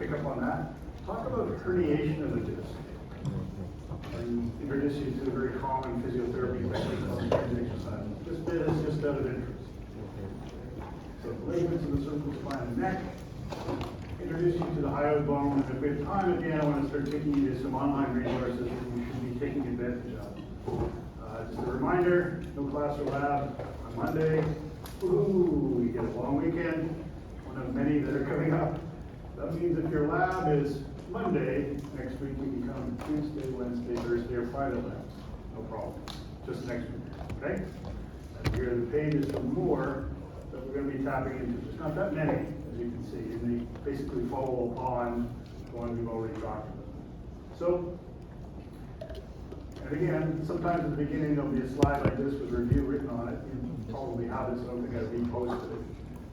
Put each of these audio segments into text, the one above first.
pick up on that. Talk about herniation of the disc. And introduce you to a very common physiotherapy technique called exercise. This bit is just out of interest. So ligaments of the cervical spine and neck. Introduce you to the hyoid bone. And if we have time at the end, I want to start taking you to some online resources that you should be taking advantage of. Just a reminder, no class or lab on Monday. Ooh, you get a long weekend, one of many that are coming up. That means if your lab is Monday, next week you can come Tuesday, Wednesday, Thursday, or Friday lab. No problem. Just next week, okay? And here are the pages for more that we're going to be tapping into. There's not that many, as you can see, and they basically follow upon the ones we've already talked about. So, and again, sometimes at the beginning there'll be a slide like this with review written on it. You probably have it, so I don't think I've reposted it.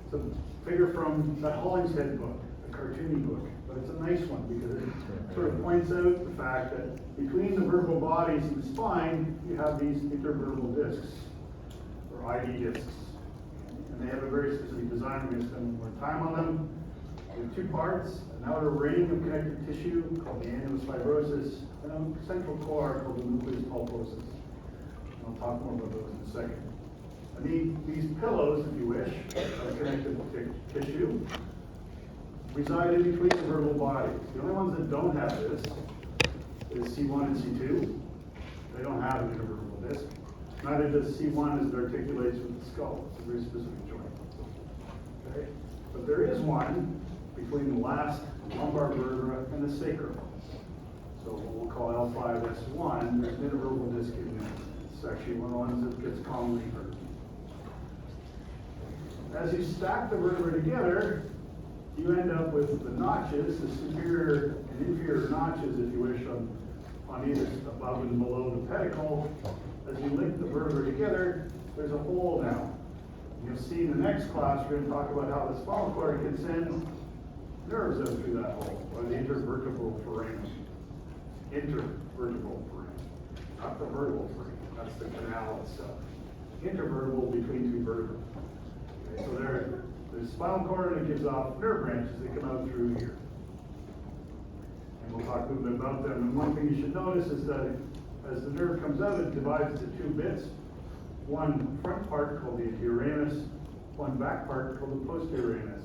It's a figure from that Hollingshead book, a cartoony book, but it's a nice one because it sort of points out the fact that between the vertebral bodies and the spine, you have these intervertebral discs, or ID discs. And they have a very specific design. We're going to spend more time on them. They have two parts, an outer ring of connective tissue called the annulus fibrosus, and a central core called the nucleus pulposus. I'll talk more about those in a second. And these pillows, if you wish, of connective tissue, reside in between the vertebral bodies. The only ones that don't have this is C1 and C2. They don't have an intervertebral disc. Neither does C1 as it articulates with the skull. It's a very specific joint. Okay? But there is one between the last lumbar vertebra and the sacrum. So what we'll call L5S1, there's an intervertebral disc in there. It's actually one of the ones that gets commonly hurt. As you stack the vertebrae together, you end up with the notches, the superior and inferior notches, if you wish, on either above and below the pedicle. As you link the vertebrae together, there's a hole now. You'll see in the next class, we're going to talk about how the spinal cord can send nerves out through that hole, or the intervertebral foramen. Intervertebral foramen, not the vertebral foramen. That's the canal itself. Intervertebral between two vertebrae. Okay, so there's spinal cord, and it gives off nerve branches that come out through here. And we'll talk a little bit about them. And one thing you should notice is that as the nerve comes out, it divides into two bits. One front part called the anterior ramus, one back part called the posterior ramus.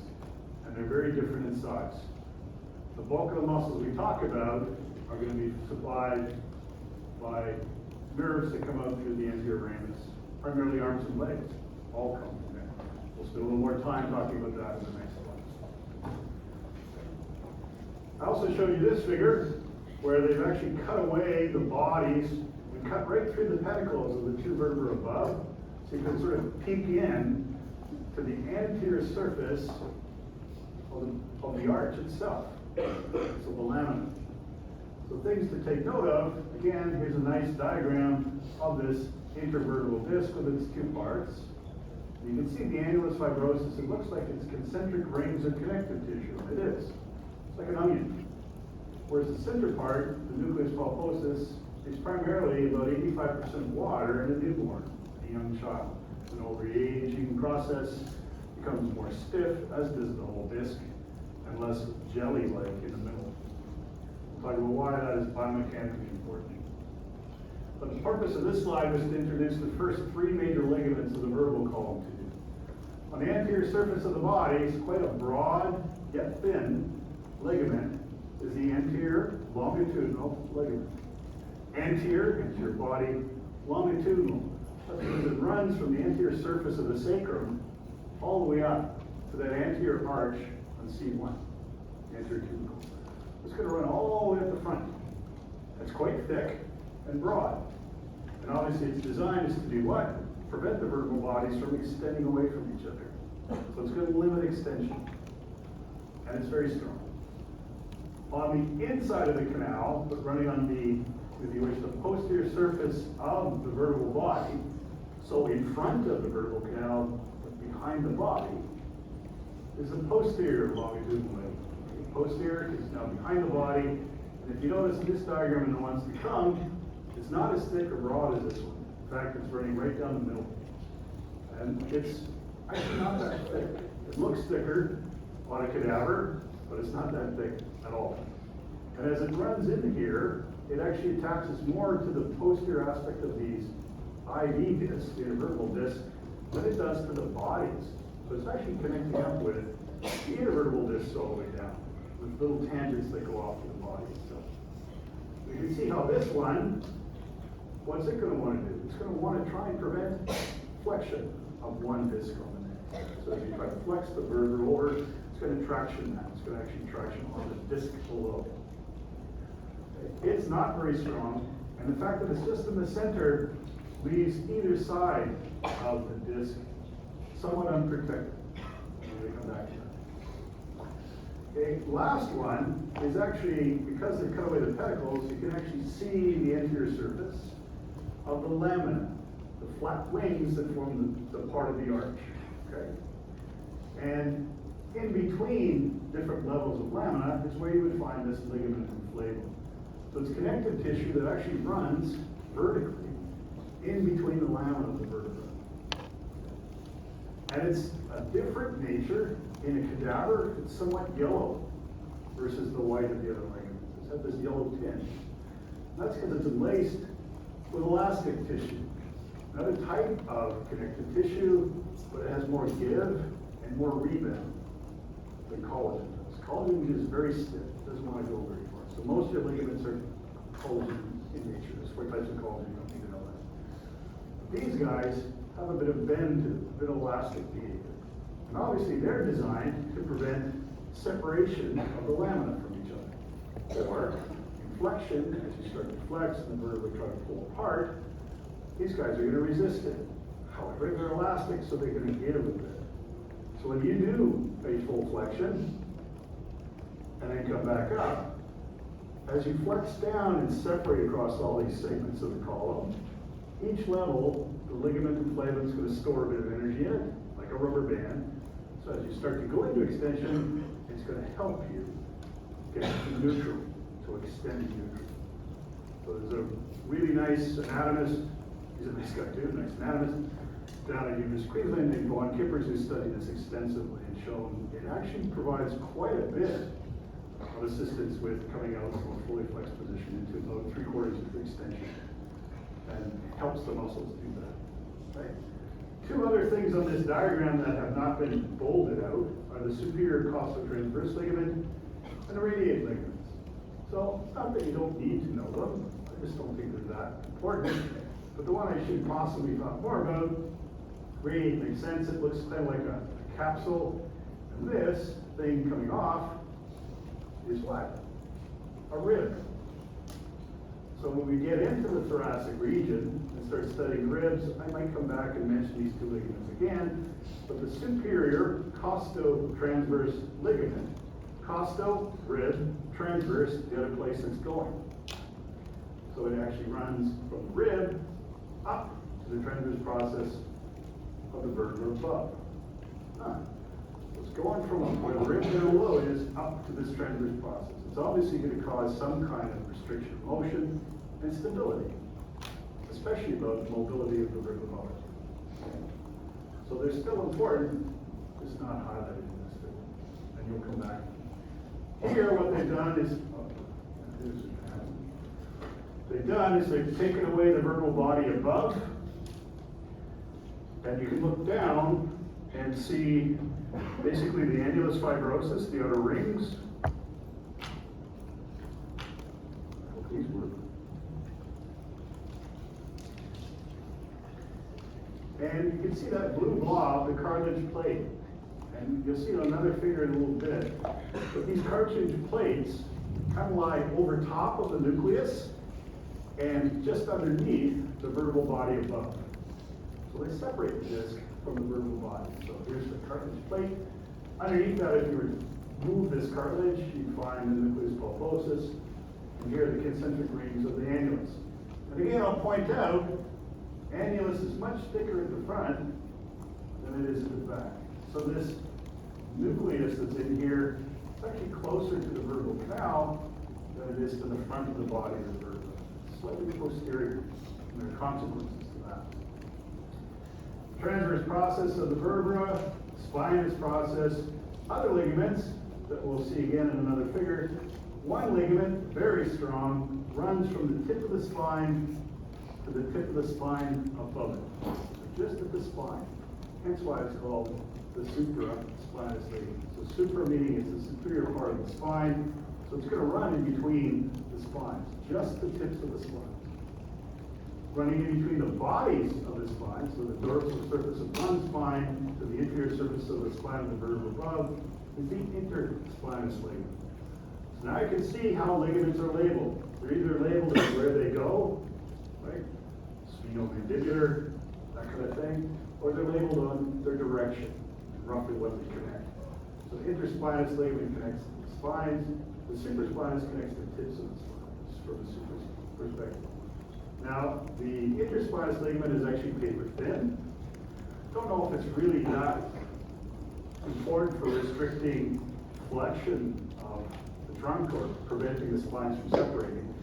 And they're very different in size. The bulk of the muscles we talk about are going to be supplied by nerves that come out through the anterior ramus, primarily arms and legs, all come from there. We'll spend a little more time talking about that in the next slide. I also showed you this figure where they've actually cut away the bodies and cut right through the pedicles of the two vertebrae above, so you can sort of peek in to the anterior surface of the arch itself, so the lamina. So things to take note of, again, here's a nice diagram of this intervertebral disc with its two parts. You can see the annulus fibrosus. It looks like it's concentric rings of connective tissue. It is. It's like an onion. Whereas the center part, the nucleus pulposus, is primarily about 85% water in a newborn, a young child. It's an overaging process, becomes more stiff, as does the whole disc, and less jelly-like in the middle. We'll talk about why that is biomechanically important. But the purpose of this slide was to introduce the first three major ligaments of the vertebral column to you. On the anterior surface of the body, it's quite a broad yet thin ligament is the anterior longitudinal ligament. Anterior body, longitudinal. That's because it runs from the anterior surface of the sacrum all the way up to that anterior arch on C1, anterior tubercle. It's going to run all the way up the front. It's quite thick and broad. And obviously its design is to do what? Prevent the vertebral bodies from extending away from each other. So it's going to limit extension. And it's very strong. On the inside of the canal, but running on the, if you wish, the posterior surface of the vertebral body, so in front of the vertebral canal, but behind the body, is the posterior longitudinal ligament. The posterior is now behind the body, and if you notice in this diagram and the ones to come, it's not as thick or broad as this one. In fact, it's running right down the middle. And it's actually not that thick. It looks thicker on a cadaver, but it's not that thick at all. And as it runs in here, it actually attaches more to the posterior aspect of these IV discs, the intervertebral discs, than it does to the bodies. So it's actually connecting up with the intervertebral discs all the way down, with little tangents that go off to the body itself. You can see how this one, what's it going to want to do? It's going to want to try and prevent flexion of one disc on the neck. So if you try to flex the vertebra over, it's going to traction that. It's going to actually traction on the disc below. It's not very strong, and the fact that it's just in the center leaves either side of the disc somewhat unprotected. When we come back to that. Okay, last one is actually, because they cut away the pedicles, you can actually see the anterior surface of the lamina, the flat wings that form the part of the arch. Okay? And in between different levels of lamina is where you would find this ligament inflatum. So it's connective tissue that actually runs vertically in between the lamina of the vertebra. And it's a different nature. In a cadaver, it's somewhat yellow versus the white of the other ligaments. It's got this yellow tinge. And that's because it's laced with elastic tissue. Another type of connective tissue, but it has more give and more rebound than collagen does. Collagen is very stiff. It doesn't want to go very far. So most of your ligaments are collagen in nature. There's 4 types of collagen. You don't need to know that. These guys have a bit of bend to them, a bit of elastic behavior. And obviously they're designed to prevent separation of the lamina from each other. Or inflection, as you start to flex and the vertebrae try to pull apart, these guys are going to resist it. However, they're elastic, so they're going to give a bit. So when you do a full flexion, and then come back up, as you flex down and separate across all these segments of the column, each level, the ligament inflatum is going to store a bit of energy in it, like a rubber band. So as you start to go into extension, it's going to help you get to neutral, to extend neutral. So there's a really nice anatomist, he's a nice guy too, nice anatomist, down at University of Queensland named Vaughn Kippers, who studied this extensively and shown it actually provides quite a bit of assistance with coming out from a fully flexed position into about 3/4 of the extension, and helps the muscles do that. Right? 2 other things on this diagram that have not been bolded out are the superior costotransverse ligament and the radiate ligaments. So it's not that you don't need to know them, I just don't think they're that important. But the one I should possibly talk more about, radiate makes sense, it looks kind of like a capsule, and this thing coming off is what? A rib. So when we get into the thoracic region and start studying ribs, I might come back and mention these 2 ligaments again, but the superior costotransverse ligament, costo, rib, transverse, the other place it's going. So it actually runs from the rib up to the transverse process of the vertebra above. It's going from where the rib below is up to this transverse process. It's obviously going to cause some kind of restriction of motion and stability, especially about the mobility of the rib above it. So they're still important, just not highlighted in this video. And you'll come back. Here, what they've done is, they've taken away the vertebral body above, and you can look down and see basically the annulus fibrosus, the outer rings. I hope these work. And you can see that blue blob, the cartilage plate. And you'll see it on another figure in a little bit. But these cartilage plates kind of lie over top of the nucleus and just underneath the vertebral body above. So they separate the disc from the vertebral body. So here's the cartilage plate. Underneath that, if you were to move this cartilage, you'd find the nucleus pulposus, and here are the concentric rings of the annulus. And again, I'll point out, annulus is much thicker at the front than it is at the back. So this nucleus that's in here is actually closer to the vertebral canal than it is to the front of the body of the vertebra. Slightly posterior, and there are consequences to that. Transverse process of the vertebra, spinous process, other ligaments that we'll see again in another figure. One ligament, very strong, runs from the tip of the spine to the tip of the spine above it, just at the spine. Hence why it's called the supraspinous ligament. So supra meaning it's the superior part of the spine, so it's going to run in between the spines, just the tips of the spine. Running in between the bodies of the spine, so the dorsal surface of one spine to the inferior surface of the spine of the vertebra above, is the interspinous ligament. So now you can see how ligaments are labeled. They're either labeled as where they go, right? Sphenomandibular, that kind of thing, or they're labeled on their direction, roughly what they connect. So the interspinous ligament connects the spines, the supraspinous connects the tips of the spines from the super perspective. Now, the interspinous ligament is actually paper thin. Don't know if it's really that important for restricting flexion of the trunk or preventing the spines from separating.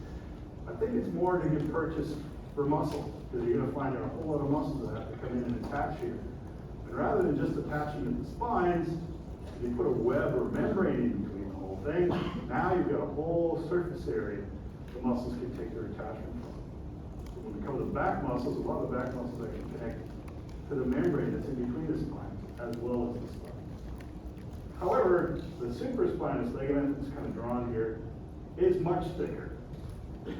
I think it's more to give purchase for muscle, because you're going to find there are a whole lot of muscles that have to come in and attach here. And rather than just attaching to the spines, you put a web or membrane in between the whole thing. Now you've got a whole surface area the muscles can take their attachment from. So when we come to the back muscles, a lot of the back muscles actually connect to the membrane that's in between the spines, as well as the spines. However, the supraspinous ligament, that's kind of drawn here, is much thicker.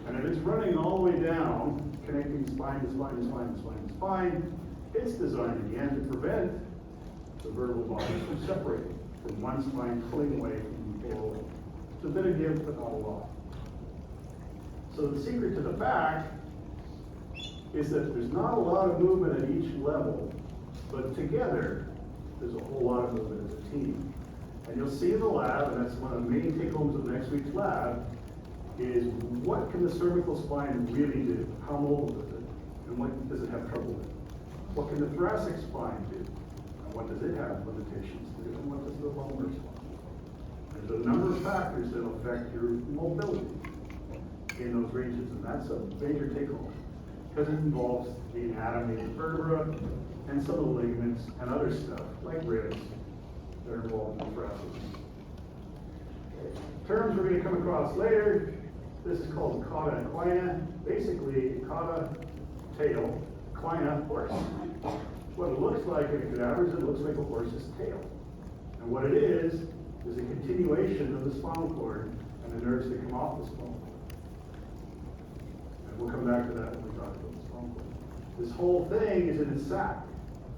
And if it's running all the way down, connecting spine to spine to spine to spine to spine, it's designed again to prevent the vertebral bodies from separating, from one spine pulling away from the whole. It's a bit of give, but not a lot. So the secret to the back is that there's not a lot of movement at each level, but together, there's a whole lot of movement as a team. And you'll see in the lab, and that's one of the main take-homes of next week's lab, is what can the cervical spine really do? How mobile is it? And what does it have trouble with? What can the thoracic spine do? And what does it have limitations to? And what does the lumbar spine do? There's a number of factors that affect your mobility in those regions, and that's a major take-home, because it involves the anatomy of the vertebra and some of the ligaments and other stuff, like ribs, that are involved in the thoracic. Terms we're going to come across later. This is called cauda equina. Basically, cauda, tail, equina, horse. What it looks like in a cadaver is it looks like a horse's tail. And what it is a continuation of the spinal cord and the nerves that come off the spinal cord. And we'll come back to that when we talk about the spinal cord. This whole thing is in a sac.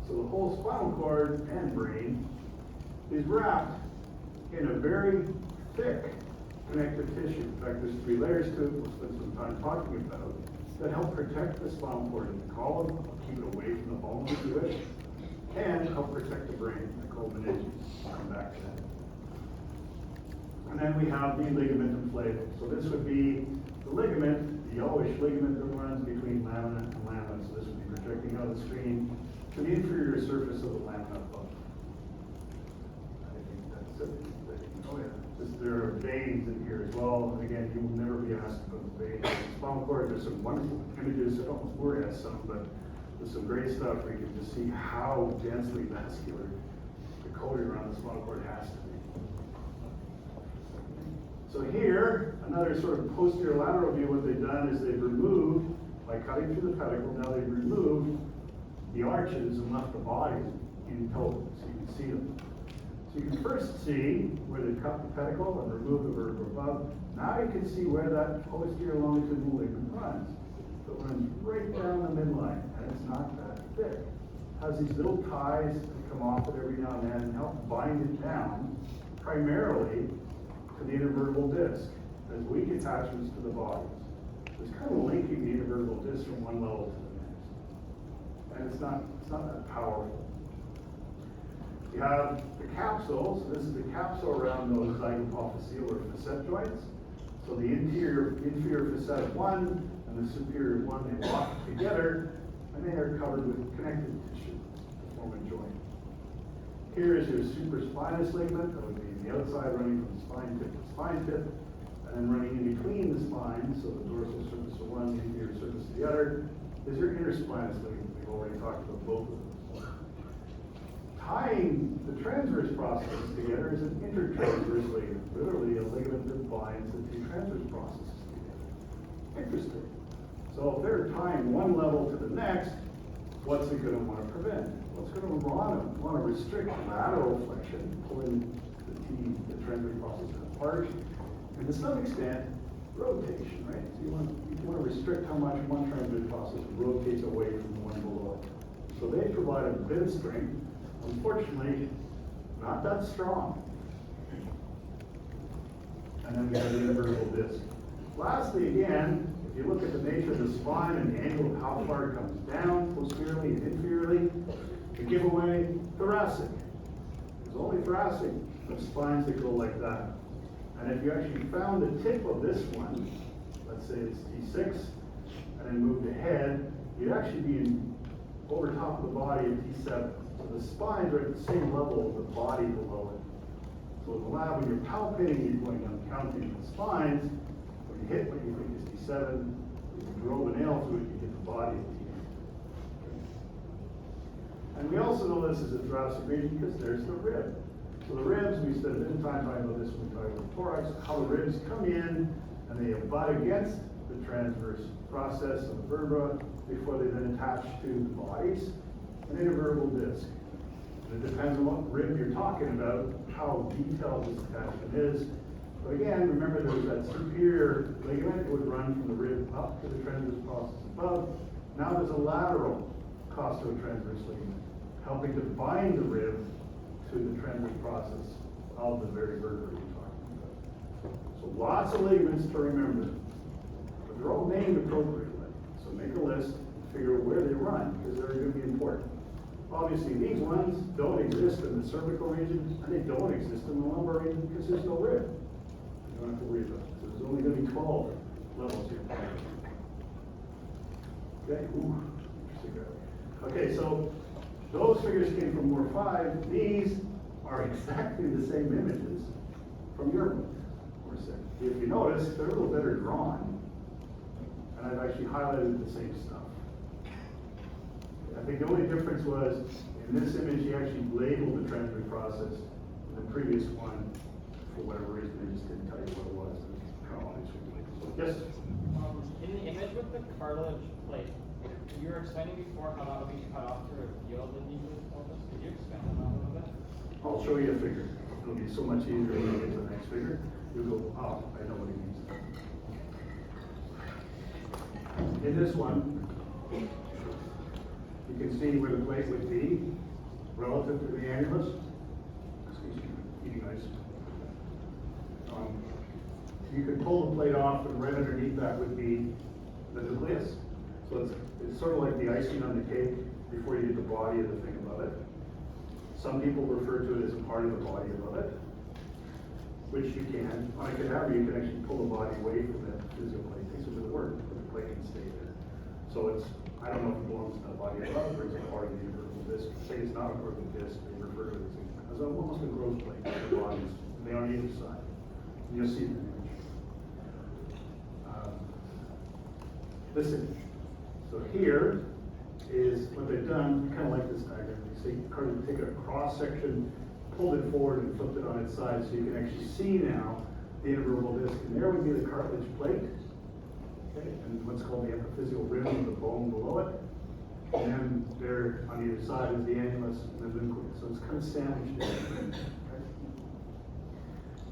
So the whole spinal cord and brain is wrapped in a very thick connective tissue. In fact, there's 3 layers to it, we'll spend some time talking about, that help protect the spinal cord in the column, keep it away from the bone if you wish, and help protect the brain, they're called meninges. I'll come back to that. And then we have the ligamentum flavum. So this would be the ligament, the yellowish ligament that runs between lamina and lamina. So this would be projecting out of the screen to the inferior surface of the lamina above. I think that's it. Oh yeah. There are veins in here as well. And again, you will never be asked about the veins. In the spinal cord, there's some wonderful images. I don't worry at some, but there's some great stuff where you can just see how densely vascular the coating around the spinal cord has to be. So here, another sort of posterior lateral view, what they've done is they've removed, by cutting through the pedicle, now they've removed the arches and left the bodies in total, so you can see them. So you can first see where they cut the pedicle and remove the vertebra above. Now you can see where that posterior longitudinal ligament runs. So it runs right down the midline, and it's not that thick. It has these little ties that come off it every now and then and help bind it down, primarily to the intervertebral disc, as weak attachments to the bodies. So it's kind of linking the intervertebral disc from one level to the next. And it's not that powerful. You have the capsule, so this is the capsule around those zygapophyseal or facet joints. So the inferior facet 1 and the superior 1, they lock together, and they are covered with connective tissue to form a joint. Here is your supraspinous ligament, that would be the outside running from spine tip to spine tip, and then running in between the spines, so the dorsal surface of one, the inferior surface of the other, is your interspinous ligament. We've already talked about both of those. tying the transverse processes together is an intertransverse ligament, literally a ligament that binds the two transverse processes together. Interesting. So if they're tying one level to the next, what's it going to want to prevent? Well, it's going to want to restrict lateral flexion, pulling the transverse process apart, and to some extent, rotation, right? So you want to restrict how much one transverse process rotates away from the one below it. So they provide a bit of strength, unfortunately, not that strong. And then we have the invertible disc. Lastly, again, if you look at the nature of the spine and the angle of how far it comes down, posteriorly and inferiorly, we give away thoracic. There's only thoracic spines that go like that. And if you actually found the tip of this one, let's say it's T6, and then moved ahead, you'd actually be over top of the body of T7. So the spines are at the same level of the body below it. So in the lab, when you're palpating, you're going down counting the spines. When you hit what you think is T7, you can drill the nail through it, you hit the body of T8. And we also know this is a thoracic region because there's the rib. So the ribs, we spent a bit of time talking about this when we talked about thorax, how the ribs come in and they abut against the transverse process of the vertebra before they then attach to the bodies, an intervertebral disc. And it depends on what rib you're talking about, how detailed this attachment is. But again, remember there's that superior ligament, it would run from the rib up to the transverse process above. Now there's a lateral costotransverse ligament, helping to bind the rib to the transverse process of the very vertebrae we're talking about. So lots of ligaments to remember, but they're all named appropriately. So make a list, figure out where they run, because they're going to be important. Obviously, these ones don't exist in the cervical region, and they don't exist in the lumbar region because there's no rib. You don't have to worry about it. So there's only going to be 12 levels here. Okay, okay, so those figures came from Moore 5. These are exactly the same images from your book, Moore 6. If you notice, they're a little better drawn, and I've actually highlighted the same stuff. I think the only difference was, in this image, he actually labeled the transverse process. In the previous one, for whatever reason, they just didn't tell you what it was. Yes? In the image with the cartilage plate, you were explaining before how that would be cut off to reveal the nucleus pelvis. Could you expand on that a little bit? I'll show you a figure. It'll be so much easier when you get to the next figure. You'll go, oh, I know what he means. In this one, you can see where the plate would be relative to the annulus. Excuse me, eating ice. You could pull the plate off, and right underneath that would be the nucleus. So it's sort of like the icing on the cake before you get the body of the thing above it. Some people refer to it as a part of the body above it, which you can. On a cadaver, you can actually pull the body away from that physio plate. It takes a bit of work, but the plate can stay there. So it's, I don't know if it belongs to the body above or it's a part of the invertible disc. Say it's not a part of the disc, they refer to it as almost a growth plate for the bodies. They are on either side. And you'll see the image. Listen. So here is what they've done, kind of like this diagram. You see, take a cross section, pulled it forward and flipped it on its side so you can actually see now the intervertebral disc. And there would be the cartilage plate, okay, and what's called the epiphyseal rim, the bone below it. And then there on either side is the annulus and the nucleus. So it's kind of sandwiched in.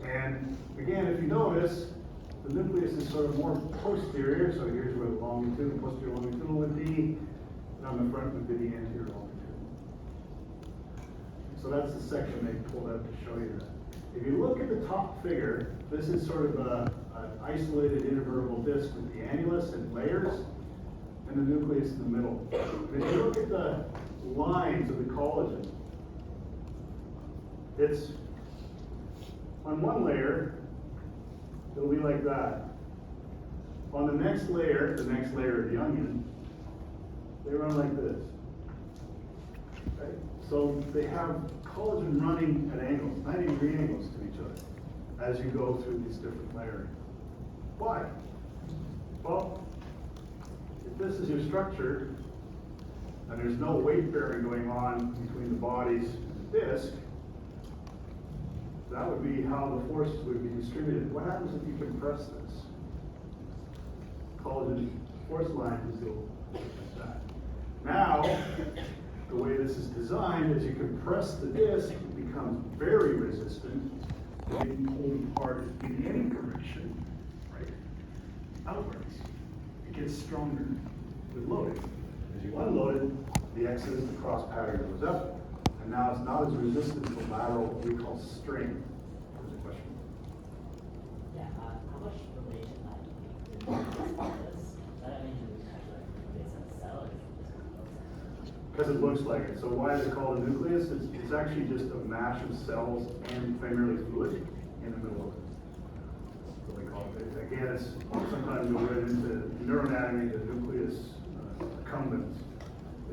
Okay. And again, if you notice, the nucleus is sort of more posterior, so here's where the longitudinal, posterior longitudinal would be, and on the front would be the anterior longitudinal. So that's the section they pulled out to show you that. If you look at the top figure, this is sort of an isolated intervertebral disc with the annulus and layers, and the nucleus in the middle. And if you look at the lines of the collagen, it's on one layer, it'll be like that. On the next layer of the onion, they run like this. Okay? So they have collagen running at angles, 90-degree angles to each other as you go through these different layers. Why? Well, if this is your structure, and there's no weight bearing going on between the bodies, the disc, that would be how the forces would be distributed. What happens if you compress this? Collagen force lines go like that. Now, the way this is designed, as you compress the disc, it becomes very resistant. When you hold apart in any direction, right, outwards, it gets stronger with loading. As you unload it, the excess, the cross pattern goes up, and now it's not as resistant to lateral, what we call strain. There's a question. Yeah, how much relation that means it's actually it's a cell or Because it looks like it. So why is it called a nucleus? It's actually just a mash of cells and primarily fluid in the middle of it. So they call it. Again, it's sometimes we read into neuroanatomy, the nucleus accumbens.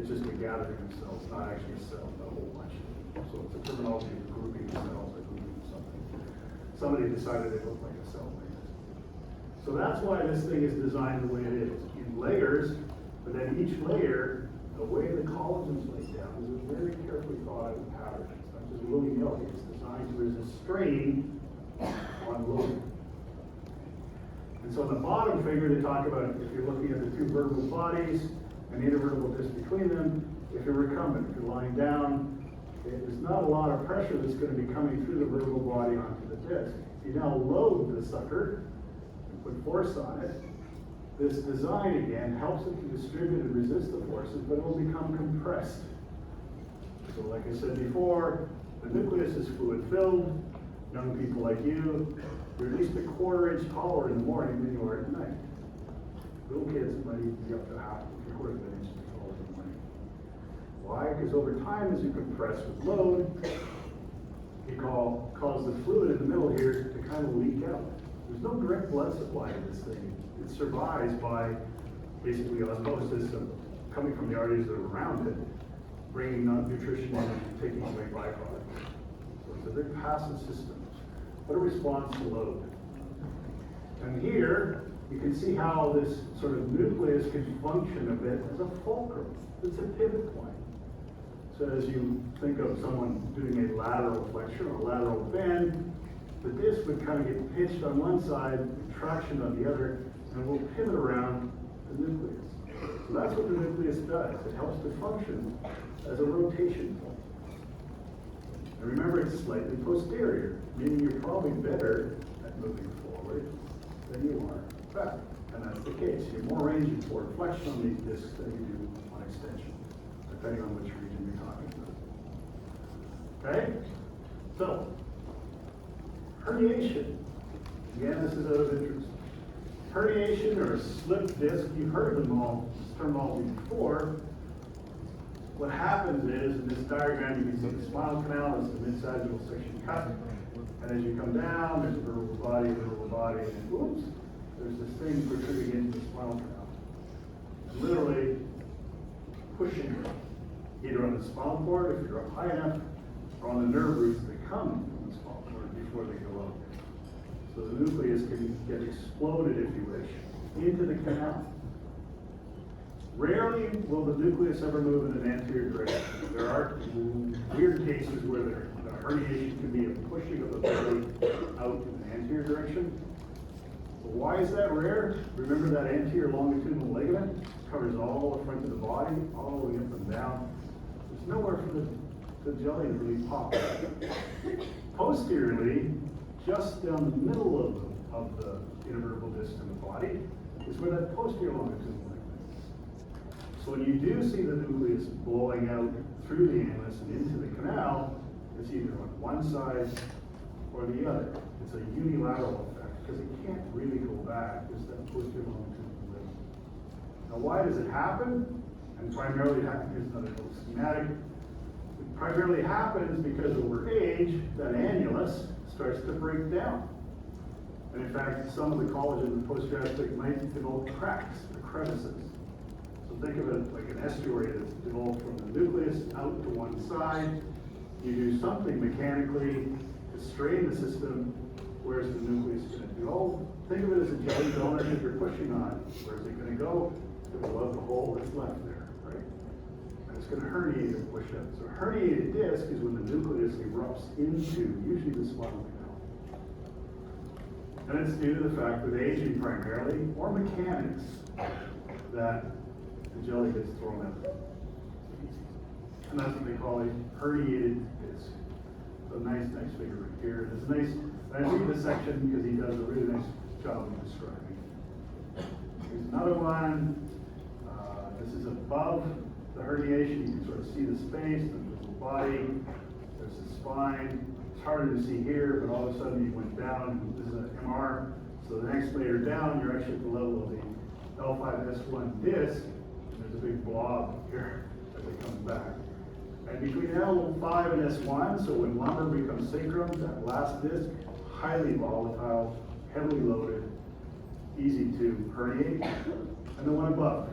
It's just a gathering of cells, not actually a cell, but a whole bunch. So it's a terminology of grouping of cells or grouping of something. Somebody decided it looked like a cell like this. So that's why this thing is designed the way it is, in layers, but then each layer, the way the collagen's laid down is a very carefully thought out pattern. It's not just willy-nilly, it's designed to resist strain on loading. And so in the bottom figure, they talk about if you're looking at the two vertebral bodies and the intervertebral disc between them, if you're recumbent, if you're lying down, there's not a lot of pressure that's going to be coming through the vertebral body onto the disc. If you now load the sucker and put force on it, this design again helps it to distribute and resist the forces, but it will become compressed. So like I said before, the nucleus is fluid filled. Young people like you, you're at least a quarter-inch taller in the morning than you are at night. Little kids might even be up to half, three-quarters of an inch taller in the morning. Why? Because over time, as you compress with load, you cause the fluid in the middle here to kind of leak out. There's no direct blood supply to this thing. It survives by basically osmosis of coming from the arteries that are around it, bringing nutrition in and taking away byproducts. So it's a very passive system, but it responds to load. And here, you can see how this sort of nucleus can function a bit as a fulcrum. It's a pivot point. So as you think of someone doing a lateral flexion or a lateral bend, the disc would kind of get pitched on one side, traction on the other, and will pivot around the nucleus. So that's what the nucleus does. It helps to function as a rotation point. And remember, it's slightly posterior, meaning you're probably better at moving forward than you are back. And that's the case. You have more range of forward flexion on these discs than you do on extension, depending on which region you're talking about. Okay? So, herniation. Again, this is out of interest. Herniation or slip disc, you've heard them all, this terminology before. What happens is, in this diagram, you can see the spinal canal is the mid-sagittal section cut. And as you come down, there's a vertebral body, and oops, there's this thing protruding into the spinal canal. Literally pushing either on the spinal cord, if you're up high enough, or on the nerve roots that come from the spinal cord before they go out. So the nucleus can get exploded, if you wish, into the canal. Rarely will the nucleus ever move in an anterior direction. There are weird cases where the herniation can be a pushing of the belly out in an anterior direction. But why is that rare? Remember that anterior longitudinal ligament covers all the front of the body, all the way up and down. There's nowhere for the jelly to really pop. Posteriorly, just down the middle of the intervertebral disc in the body, is where that posterior longitudinal ligament is. So when you do see the nucleus blowing out through the annulus and into the canal, it's either on one side or the other. It's a unilateral effect because it can't really go back. It's that posterior longitudinal ligament. Now, why does it happen? And primarily happens, here's another little schematic. It primarily happens because over age, that annulus starts to break down. And in fact, some of the collagen in the posterior aspect might develop cracks or crevices. So think of it like an estuary that's developed from the nucleus out to one side. You do something mechanically to strain the system. Where's the nucleus going to go? Think of it as a jelly donut that you're pushing on. Where's it going to go? It will out the hole that's left there, right? And it's gonna herniate and push out. So a herniated disc is when the nucleus erupts into usually the spinal canal. And it's due to the fact that aging primarily, or mechanics, that the jelly gets thrown out. And that's what they call a herniated disc. So nice figure right here. It's nice, and I read this section because he does a really nice job of describing. Here's another one. This is above the herniation. You can sort of see the space, the body. There's the spine. It's harder to see here, but all of a sudden you went down. This is an MR. So the next layer down, you're actually at the level of the L5S1 disc. And there's a big blob here as it comes back. And between L5 and S1, so when lumbar becomes synchron, that last disc, highly volatile, heavily loaded, easy to herniate. And the one above.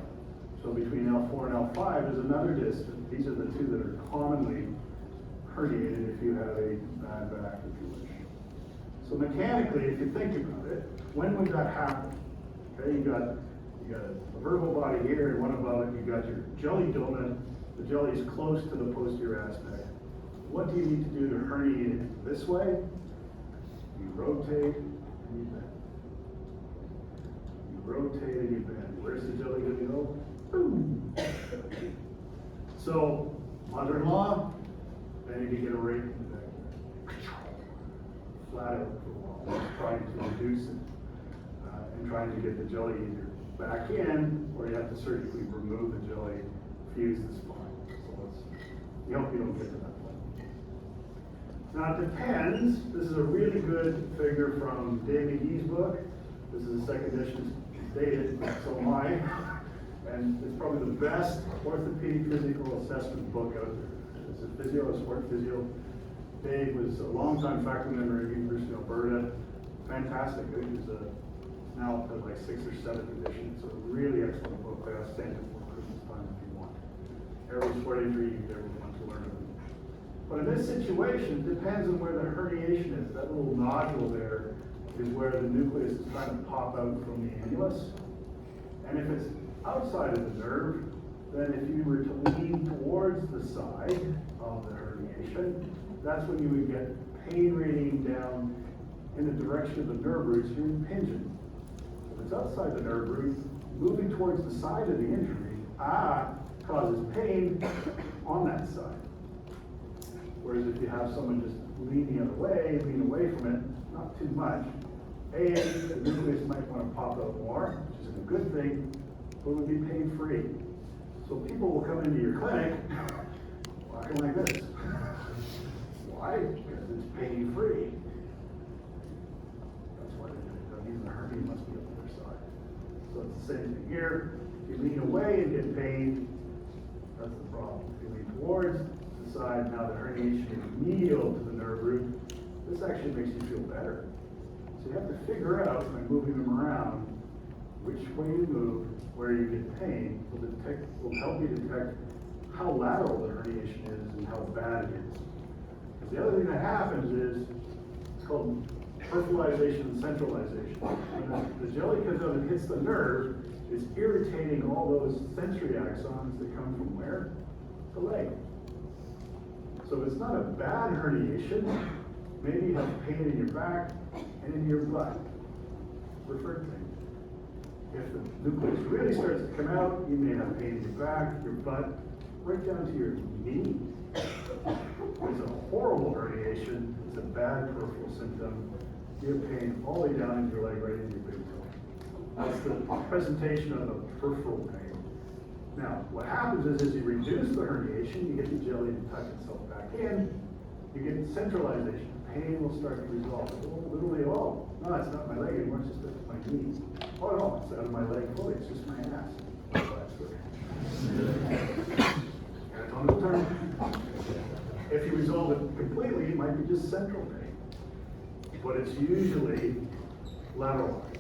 So between L4 and L5 is another disc. These are the two that are commonly herniated if you have a bad back, if you wish. So mechanically, if you think about it, when would that happen? Okay, you got a vertebral body here, and one above it, you got your jelly donut. The jelly is close to the posterior aspect. What do you need to do to herniate it this way? You rotate and you bend. You rotate and you bend. Where's the jelly going to go? Boom. So, mother-in-law, then you can get a rake in the back. Flat out for a while, trying to reduce it, and trying to get the jelly either back in, or you have to surgically remove the jelly, fuse the spine. We hope you don't get to that point. Now it depends. This is a really good figure from Dave McGee's book. This is the second edition. It's dated, so am I. And it's probably the best orthopedic physical assessment book out there. It's a physio, a sport physio. Dave was a longtime faculty member at University of Alberta. Fantastic. I think he's now up to like 6th or 7th edition. So a really excellent book. I send it for Christmas time if you want. Every sport injury, every want to learn of it. But in this situation, it depends on where the herniation is. That little nodule there is where the nucleus is trying to pop out from the annulus. And if it's outside of the nerve, then if you were to lean towards the side of the herniation, that's when you would get pain radiating down in the direction of the nerve roots, you're impinging. If it's outside the nerve root, moving towards the side of the injury, causes pain on that side. Whereas if you have someone just lean the other way, lean away from it, not too much, the nucleus might want to pop out more, which is a good thing, but it would be pain-free. So people will come into your clinic walking like this. Why? Because it's pain-free. That's why they're using the hernia must be up the other side. So it's the same thing here. If you lean away and get pain, that's the problem. If you lean towards the side, now the herniation is medial to the nerve root. This actually makes you feel better. So you have to figure out, by moving them around, which way you move, where you get pain, will help you detect how lateral the herniation is and how bad it is. Because the other thing that happens is, it's called peripheralization and centralization. When the jelly comes out and hits the nerve, it's irritating all those sensory axons that come from where? The leg. So it's not a bad herniation. Maybe you have pain in your back and in your butt. Preferred thing. If the nucleus really starts to come out, you may have pain in your back, your butt, right down to your knee. It's a horrible herniation. It's a bad peripheral symptom. You have pain all the way down into your leg, right into your big toe. That's the presentation of the peripheral pain. Now, what happens is, as you reduce the herniation, you get the jelly to tuck itself back in, you get centralization. Pain will start to resolve. Literally, no, it's not my leg anymore, it's just my knee. Oh no, it's out of my leg fully, it's just my ass. That's good. Anatomical term. If you resolve it completely, it might be just central pain. But it's usually lateralized.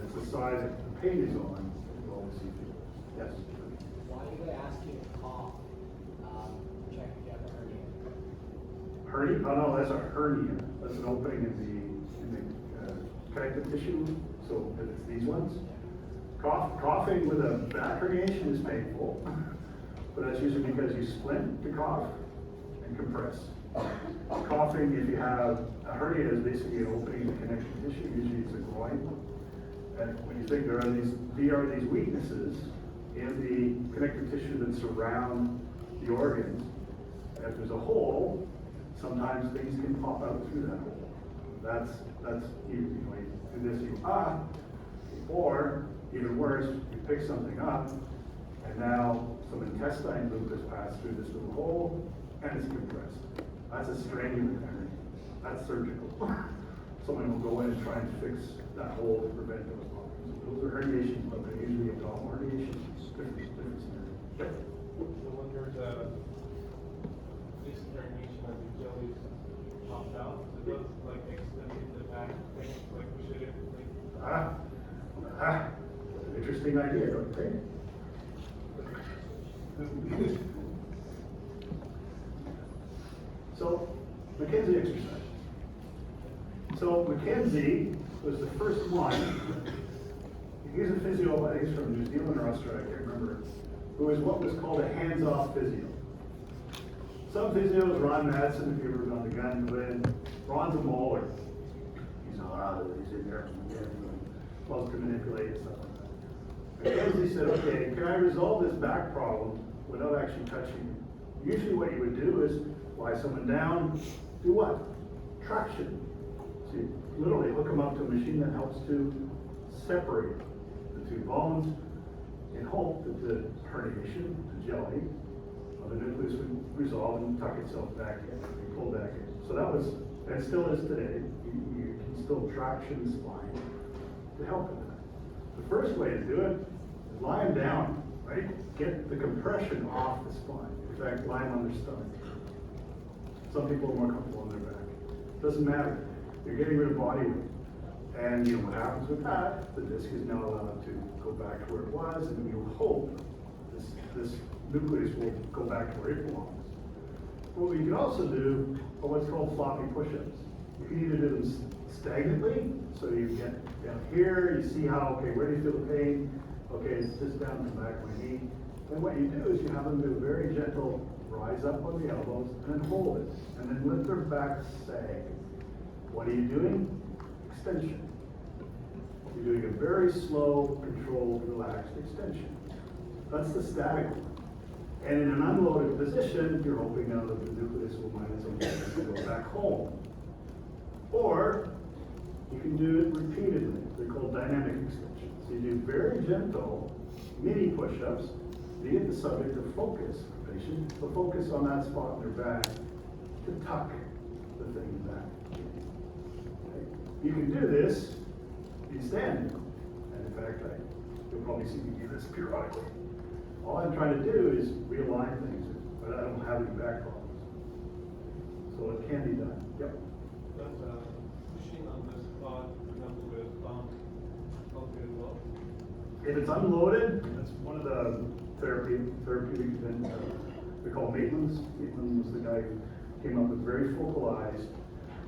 It's the side that the pain is on, you always see people. Yes? Why do they ask you to cough, check if you have a hernia? Hernia? Oh no, that's a hernia. That's an opening in the connective tissue. So it's these ones. Coughing with a back herniation is painful. but that's usually because you splint to cough and compress. Coughing, if you have a hernia, is basically an opening in the connective tissue, usually it's a groin. And when you think there are these weaknesses in the connective tissue that surround the organs, and if there's a hole, sometimes things can pop out through that hole. That's you do this, or even worse, you pick something up, and now some intestine fluid has passed through this little hole, and it's compressed. That's a strangulated hernia. That's surgical. Someone will go in and try and fix that hole to prevent those problems. Those are herniations, but they're usually abdominal herniations. Different scenario. Yep. So when there's a disc herniation of the jelly popped out, it does like extend the back, like push it in. Interesting idea, don't you think? So, Mackenzie exercise. So Mackenzie was the first one. He's a physio, I think he's from New Zealand or Australia, I can't remember, who was what was called a hands-off physio. Some physios, Ron Madsen, if you ever gone to gun, but Ron's a mauler. He's in there, loves to manipulate and stuff like that. Mackenzie said, okay, can I resolve this back problem without actually touching it? Usually what you would do is lie someone down, do what? Traction. So you literally hook them up to a machine that helps to separate the two bones in hope that the herniation, the jelly, of the nucleus would resolve and tuck itself back in, and pull back in. So that was, and still is today, you can still traction the spine to help with that. The first way to do it is lie them down, right? Get the compression off the spine. In fact, lie them on their stomach. Some people are more comfortable on their back. Doesn't matter. You're getting rid of body weight. And you know what happens with that? The disc is now allowed to go back to where it was, and you hope this nucleus will go back to where it belongs. What we can also do are what's called floppy push-ups. You can either do them stagnantly, so you get down here, you see how, okay, where do you feel the pain? Okay, it's just down the back of my knee. And what you do is you have them do a very gentle rise up on the elbows and then hold it. And then let their back sag. What are you doing? Extension. You're doing a very slow, controlled, relaxed extension. That's the static one. And in an unloaded position, you're hoping now that the nucleus will mind its own business and go back home. Or you can do it repeatedly. They're called dynamic extensions. So you do very gentle mini push-ups to get the subject to focus, the patient, to focus on that spot in their back to tuck the thing back. Okay. You can do this in standing. And in fact, you'll probably see me do this periodically. All I'm trying to do is realign things, but I don't have any back problems. So it can be done. Yep. Does pushing on the spot, for example, with thumb, help you as well? If it's unloaded, that's one of the therapeutic things we call Maitland's. Maitland was the guy who came up with very focalized.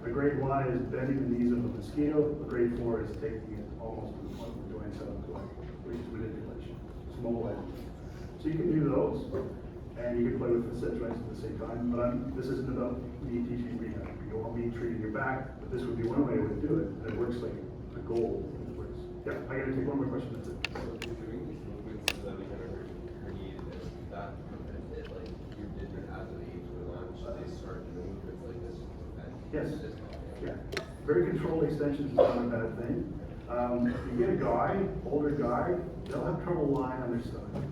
The grade 1 is bending the knees of a mosquito. The grade 4 is taking it almost to the point where the joints have a joint, which is manipulation. It's mobilizing. So you can do those, and you can play with facet joints at the same time. But this isn't about me teaching rehab. You don't want me treating your back, but this would be one way to do it, and it works like a goal. It works. Yeah, I gotta take one more question. That's it. So if you're doing these movements so that we can herniate this, that prevent it, like you did as the age goes on, should they start doing movements like this to prevent Yes. this? Yeah. Very controlled extensions is not a bad thing. You get a guy, older guy, they'll have trouble lying on their stomach.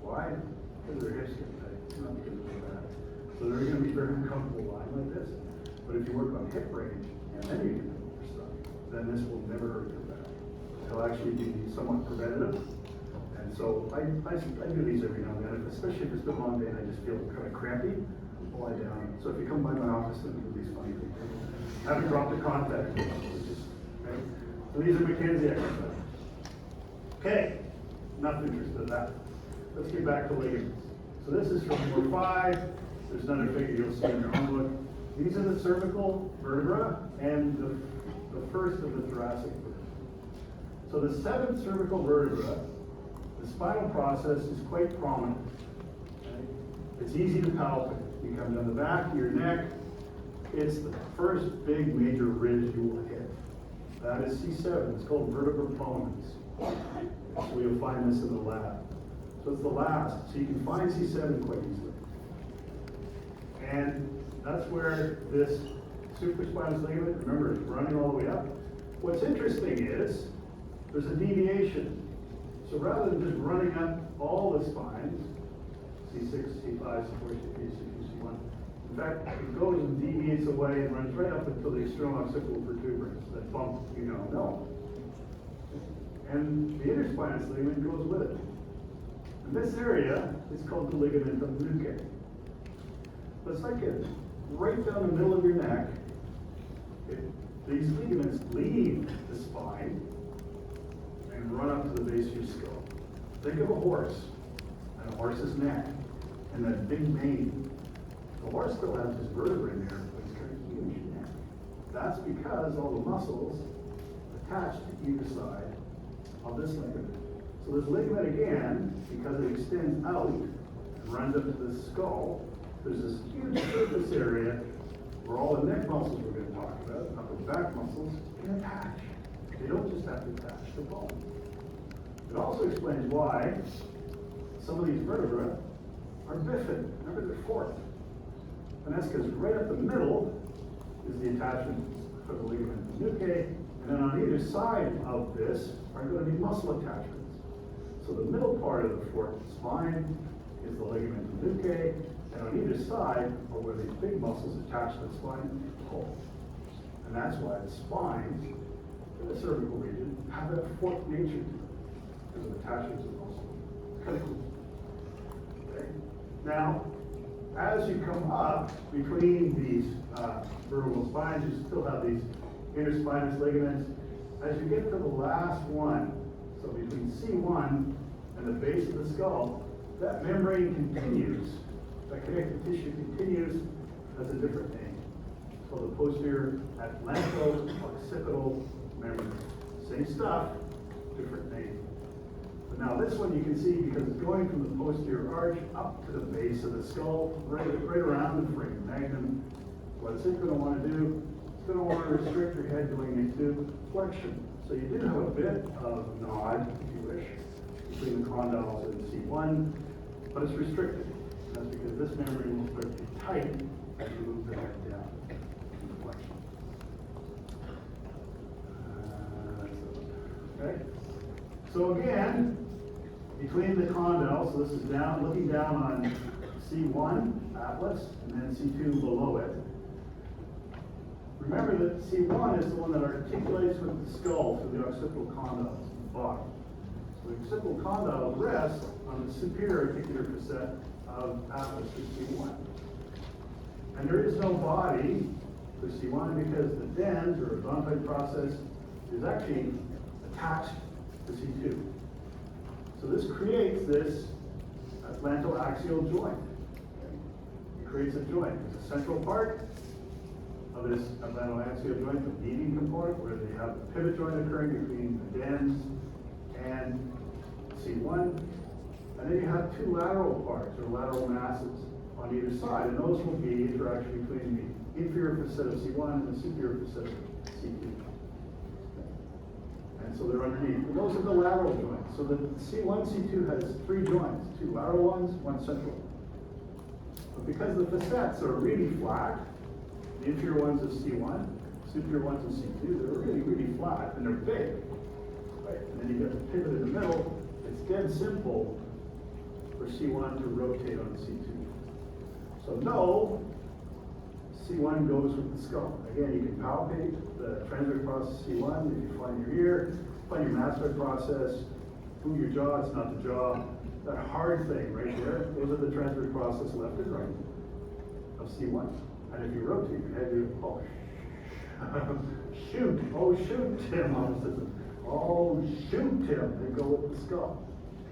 Why? Because their hips get tight, not because of that. So they're going to be very uncomfortable lying like this. But if you work on hip range and then you get their stomach, then this will never hurt your back. It'll actually be somewhat preventative. And so I do these every now and then, especially if it's been a long day and I just feel kind of crampy, I'll lie down. So if you come by my office and do these funny things, I haven't dropped the contact. Okay? So these are Mackenzie exercises. Okay, enough interest in that. Let's get back to ligaments. So this is from number 5. There's another figure you'll see in your own book. These are the cervical vertebra and the first of the thoracic vertebra. So the 7th cervical vertebra, the spinal process is quite prominent. It's easy to palpate. You come down the back of your neck, it's the first big major ridge you will hit. That is C7, it's called vertebrae prominence. So you'll find this in the lab. So it's the last, so you can find C7 quite easily. And that's where this supraspinous ligament, remember, it's running all the way up. What's interesting is, there's a deviation. So rather than just running up all the spines, C6, C5, C4, C3, C2, C1, in fact, it goes and deviates away and runs right up until the external occipital protuberance, that bump you don't know. And the interspinous ligament goes with it. And this area is called the ligament of nuchae. But it's like it, right down the middle of your neck. These ligaments leave the spine and run up to the base of your skull. Think of a horse and a horse's neck and that big mane. The horse still has his vertebrae in there, but it's got a huge neck. That's because all the muscles attached to either side of this ligament. So this ligament again, because it extends out and runs up to the skull, there's this huge surface area where all the neck muscles we're going to talk about, upper back muscles, can attach. They don't just have to attach to bone. It also explains why some of these vertebrae are bifid. Remember, they're forked. And that's because right up the middle is the attachment for the ligament of nuchae, and then on either side of this are going to be muscle attachments. So the middle part of the forked spine is the ligament of nuchae, and on either side are where these big muscles attach to the spine and pull. And that's why the spines in the cervical region have that forked nature to them, because of attachments of muscle. It's kind of cool. Okay? Now, as you come up between these vertebral spines, you still have these interspinous ligaments. As you get to the last one, so between C1 and the base of the skull, that membrane continues. That connective tissue continues as a different name. It's called the posterior atlanto-occipital membrane. Same stuff, different name. But now this one you can see because it's going from the posterior arch up to the base of the skull, right around the foramen magnum. What's it going to want to do? It's going to want to restrict your head going into flexion. So you do have a bit of nod, if you wish, between the condyles and C1, but it's restricted. That's because this membrane will start to be tight as you move the head down into flexion. Okay? So again, between the condyles, so this is down, looking down on C1, atlas, and then C2 below it. Remember that C1 is the one that articulates with the skull through the occipital condyles at the bottom. So the occipital condyles rest on the superior articular facet of atlas or C1. And there is no body for C1 because the dens or odontoid process is actually attached to C2. So this creates this atlantoaxial joint. Okay? It creates a joint. It's a central part of this atlantoaxial joint, the median component, where they have the pivot joint occurring between the dens and C1. And then you have two lateral parts, or lateral masses, on either side, and those will be interaction between the inferior facet of C1 and the superior facet of C2. And so they're underneath. And those are the lateral joints. So the C1, C2 has three joints, two lateral ones, one central. But because the facets are really flat, the inferior ones of C1, superior ones of C2, they're really, really flat, and they're big. Right? And then you get the pivot in the middle. It's dead simple for C1 to rotate on C2. So no, C1 goes with the skull. Again, you can palpate the transverse process C1 if you find your ear, find your mastoid process, move your jaw, it's not the jaw. That hard thing right there, those are the transverse process left and right of C1. And if you rotate your head, you oh, shoot, oh shoot, Tim. Oh shoot, Tim. They go with the skull.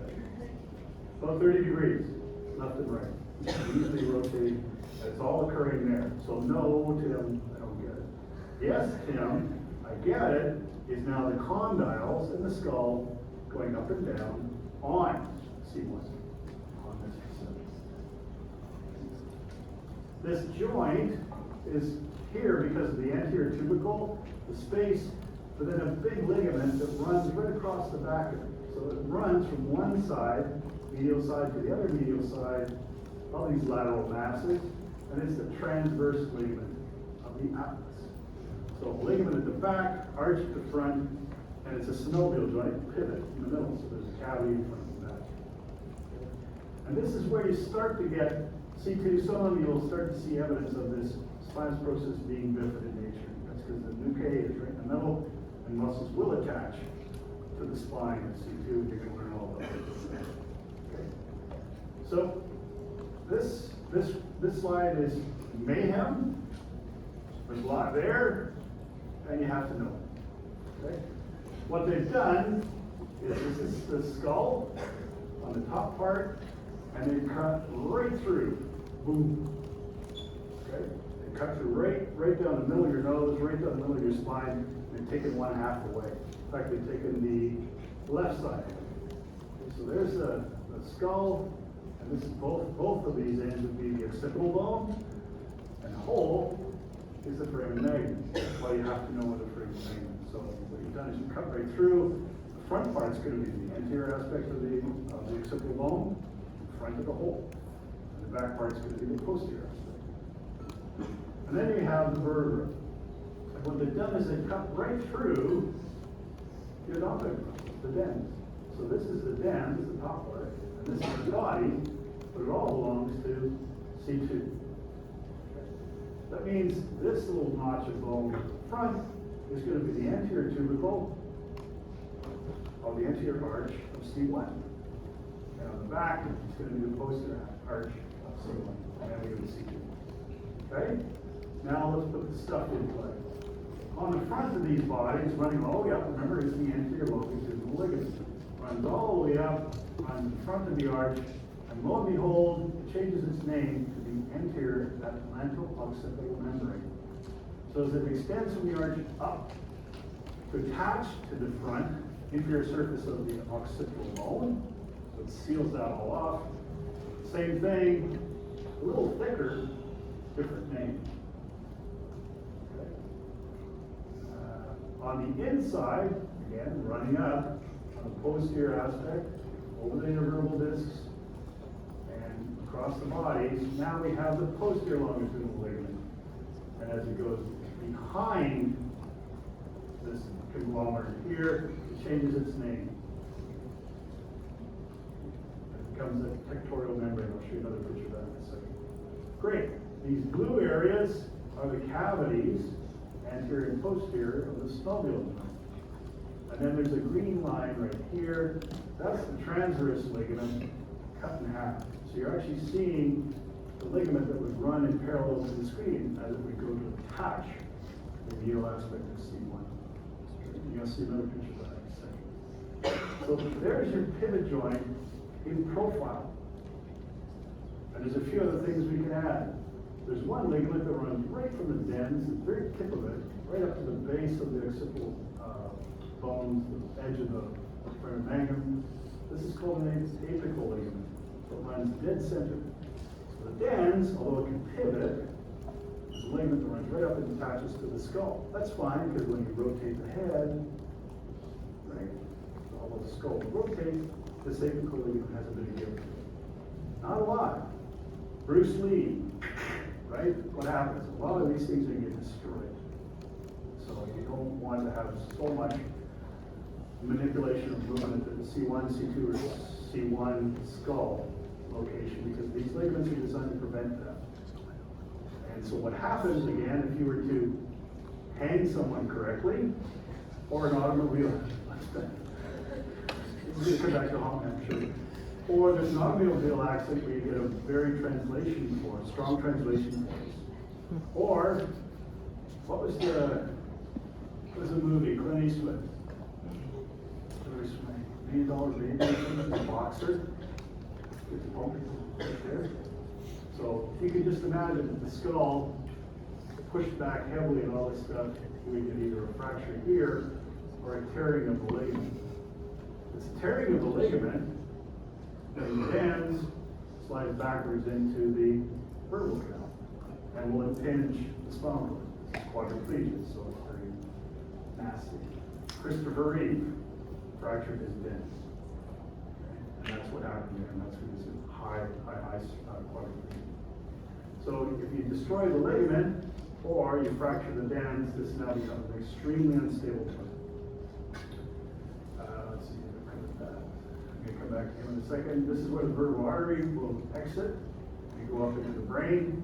Okay. About 30 degrees, left and right. Easily rotating. It's all occurring there. So no, Tim, I don't get it. Yes, Tim, I get it. Is now the condyles in the skull going up and down on C1, on this facet. This joint is here because of the anterior tubercle, the space, but then a big ligament that runs right across the back of it. So it runs from one side, medial side, to the other medial side, all these lateral masses, and it's the transverse ligament of the atlas. So ligament at the back, arch at the front, and it's a synovial joint, pivot in the middle, so there's a cavity in front and back. And this is where you start to get, C2, some of you will start to see evidence of this spinous process being bifid in nature. That's because the nucleus is right in the middle, and muscles will attach to the spine of C2. You're going to learn all about it. Okay. So this slide is mayhem. There's a lot there, and you have to know it. Okay. What they've done is this is the skull on the top part, and they cut right through. Boom. Okay. They cut through right down the middle of your nose, right down the middle of your spine, and taken one half away. In fact, they've taken the left side. Okay, so there's the skull, and this is both of these ends would be the occipital bone, and the whole is the foramen magnum. That's why you have to know what a foramen magnum is. So what you've done is you cut right through. The front part's going to be the anterior aspect of the occipital bone, in front of the hole. And the back part's going to be the posterior aspect. And then you have the vertebra. And what they've done is they've cut right through your abdomen, the dens. So this is the dens, the top part, and this is the body, but it all belongs to C2. That means this little notch of bone at the front is going to be the anterior tubercle of the anterior arch of C1. And on the back, it's going to be the posterior arch of C1. And then we go to C2. Okay? Now let's put the stuff in play. On the front of these bodies, running all the way up, remember, is the anterior longitudinal ligament. Runs all the way up on the front of the arch, and lo and behold, it changes its name to the anterior atlantal occipital membrane. So as it extends from the arch up to attach to the front inferior surface of the occipital bone, so it seals that all off. Same thing, a little thicker, different name. Okay. On the inside, again, running up on the posterior aspect, over the intervertebral discs, and across the bodies, now we have the posterior longitudinal ligament. And as it goes behind this conglomerate here, it changes its name. It becomes a pectoral membrane. I'll show you another picture of that in a second. Great. These blue areas are the cavities, anterior and posterior, of the synovial joint. And then there's a green line right here. That's the transverse ligament cut in half. So you're actually seeing the ligament that would run in parallel to the screen as it would go to attach the medial aspect of C1. You're going to see another picture of that in a second. So there's your pivot joint in profile. And there's a few other things we can add. There's one ligament that runs right from the dens, the very tip of it, right up to the base of the occipital bones, the edge of the foramen magnum. This is called an apical ligament. So it runs dead center. So the dens, although it can pivot, is a ligament that runs right up and attaches to the skull. That's fine, because when you rotate the head, right, although the skull will rotate, this apical ligament has a bit of give. Not a lot. Bruce Lee, right? What happens? A lot of these things are going to get destroyed. So you don't want to have so much manipulation of movement at the C1, C2, or C1 skull location, because these ligaments are designed to prevent that. And so what happens, again, if you were to hang someone correctly, or an automobile, we're going to come back to home, I'm sure. Or there's an automobile accident where you get a very translation force, strong translation force. Or, what was the movie, Clint Eastwood? There was $1 million baby or something, the boxer. Get the bump right there. So, if you could just imagine the skull pushed back heavily and all this stuff, we get either a fracture here or a tearing of the ligament. It's a tearing of the ligament, and the dens slide backwards into the vertebral canal. and will impinge the spinal cord. It's quadriplegia, so it's very nasty. Christopher Reeve fractured his dents. Okay? And that's what happened there, and that's what is high quadriplegia. So if you destroy the ligament or you fracture the dents, this now becomes an extremely unstable joint. Let's see, I'm gonna come back to him in a second. This is where the vertebral artery will exit. You go up into the brain.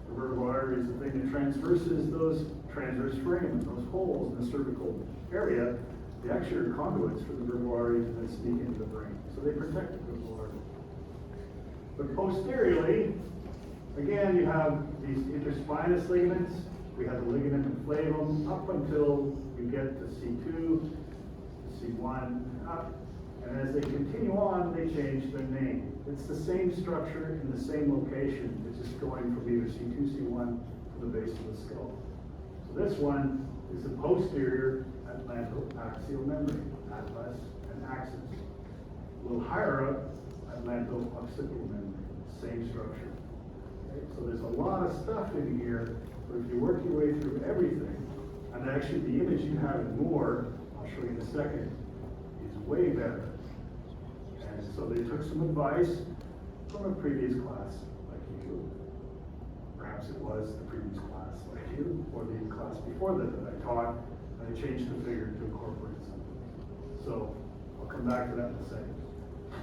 The vertebral artery is the thing that transverses those transverse frames, those holes in the cervical area. They actually are conduits for the vertebral arteries that sneak into the brain. So they protect the vertebral artery. But posteriorly, again, you have these interspinous ligaments. We have the ligament inflavum up until you get to C2, C1, and up. And as they continue on, they change their name. It's the same structure in the same location. It's just going from either C2, C1 to the base of the skull. So this one is the posterior atlantoaxial membrane, atlas and axis. A little higher up, atlanto-occipital membrane, same structure. Okay? So there's a lot of stuff in here, but if you work your way through everything, and actually the image you have in Moore, I'll show you in a second, is way better. And so they took some advice from a previous class like you. Perhaps it was the previous class like you, or the class before that I taught, and I changed the figure to incorporate something. So I'll come back to that in a second.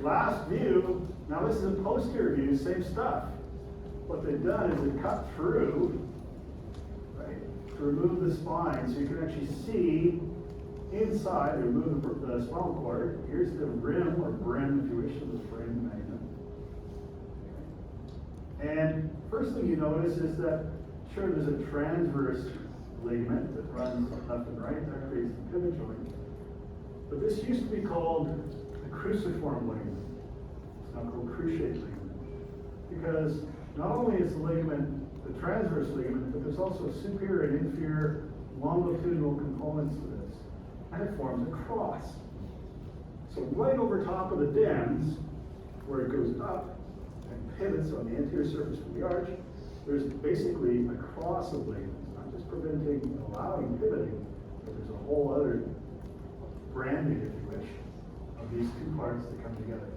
Last view, now this is a posterior view, same stuff. What they've done is they cut through, right, to remove the spine, so you can actually see inside. They remove the spinal cord. Here's the rim, or brim, if you wish, of the frame magnet. And first thing you notice is that, sure, there's a transverse ligament that runs left and right, that creates the pivot joint. But this used to be called the cruciform ligament. It's now called cruciate ligament. Because not only is the ligament the transverse ligament, but there's also superior and inferior longitudinal components to this. And it forms a cross. So right over top of the dens, where it goes up and pivots on the anterior surface of the arch, there's basically a cross of ligaments, not just preventing and allowing pivoting, but there's a whole other branding, if you wish, of these two parts that come together.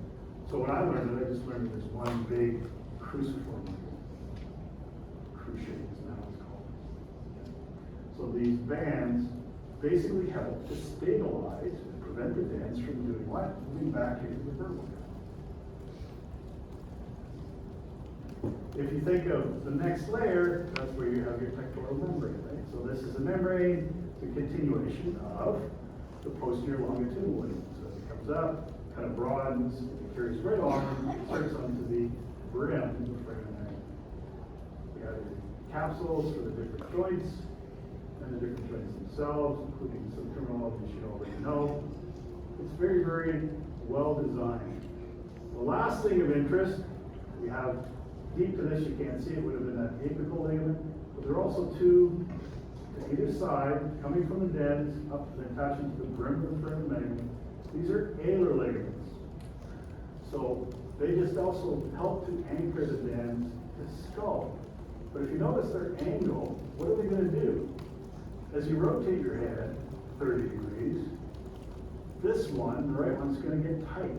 So when I learned it, I just learned that there's one big cruciform ligament. Cruciate is now what it's called. So these bands basically help to stabilize and prevent the dents from doing what? Moving back into the vertebral. If you think of the next layer, that's where you have your pectoral membrane, right? So this is a membrane, it's a continuation of the posterior longitudinal ligament. So it comes up, kind of broadens, it carries right on, starts onto the brim of the frame of the magnet. We have the capsules for the different joints, and the different joints themselves, including some terminology you should already know. It's very, very well designed. The last thing of interest, we have deep to this, you can't see it, would have been that apical ligament, but there are also two to either side, coming from the dens, up and attaching to the brim of the frame of the magnet. These are alar ligaments. So they just also help to anchor the dens to the skull. But if you notice their angle, what are they going to do? As you rotate your head 30 degrees, this one, the right one's going to get tight.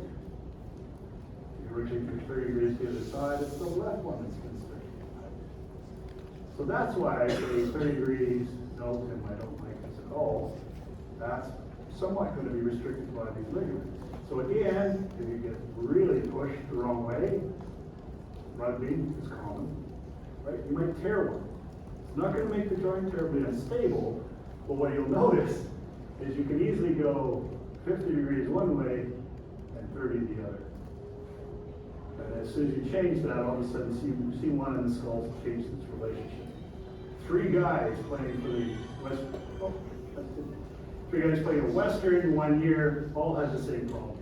If you rotate your 30 degrees to the other side, it's the left one that's going to start to get tight. So that's why I say 30 degrees, no, Tim, I don't like this at all. That's somewhat going to be restricted by these ligaments. So again, if you get really pushed the wrong way, rugby is common, right? You might tear one. It's not going to make the joint terribly unstable, but what you'll notice is you can easily go 50 degrees one way and 30 the other. And as soon as you change that, all of a sudden C1 and the skull change this relationship. Three guys playing for the West. Oh, that's good. Three guys playing a Western 1 year, all had the same problem.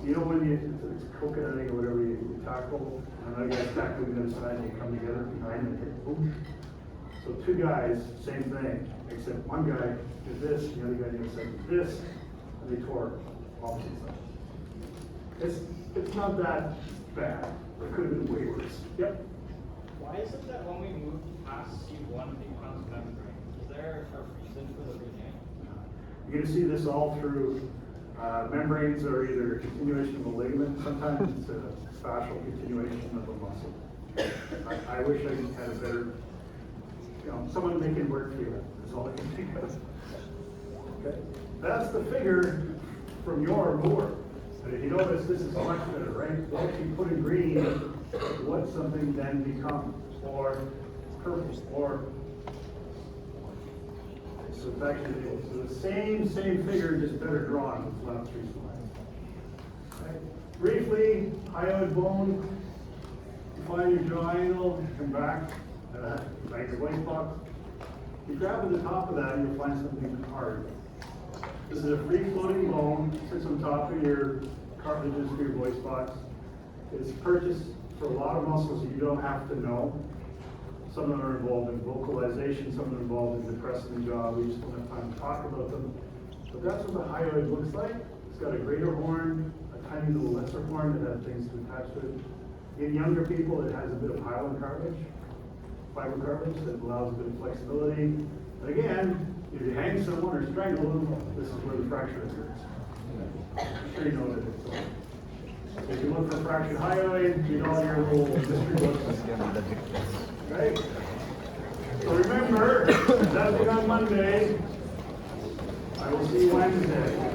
You know when it's coconutting or whatever you tackle, and another guy's tackling the other side and they come together behind and hit, boom. So two guys, same thing, except one guy did this, the other guy did this, and they tore opposite sides. It's not that bad, but it could have been way worse. Yep. Why is it that when we move past C1 it becomes membrane? Is there a reason for the rename? You're gonna see this all through, membranes are either a continuation of a ligament, sometimes it's a fascial continuation of a muscle. I wish I had a better, someone make it work for you, that's all I can think of. Okay, that's the figure from your board. But if you notice, this is much better, right? Once you put in green, what something then becomes, or purple, or so it's actually the same figure, just better drawn with the last 3 slides. Right. Briefly, hyoid bone, define your jaw angle, come back, like your waist box. You grab at the top of that, you'll find something hard. This is a free floating bone, sits on top of your cartilages for your voice box. It's purchased for a lot of muscles you don't have to know. Some of them are involved in vocalization, some of them are involved in depressing the jaw. We just don't have time to talk about them. But that's what the hyoid looks like. It's got a greater horn, a tiny little lesser horn that has things to attach to it. In younger people, it has a bit of hyaline cartilage, fiber cartilage that allows a bit of flexibility. But again, if you hang someone or strangle them, this is where the fracture occurs. I'm sure you know that it's so. If you look for fractured hyoid, you know your little mystery books. Right? So remember, nothing on Monday. I will see you Wednesday.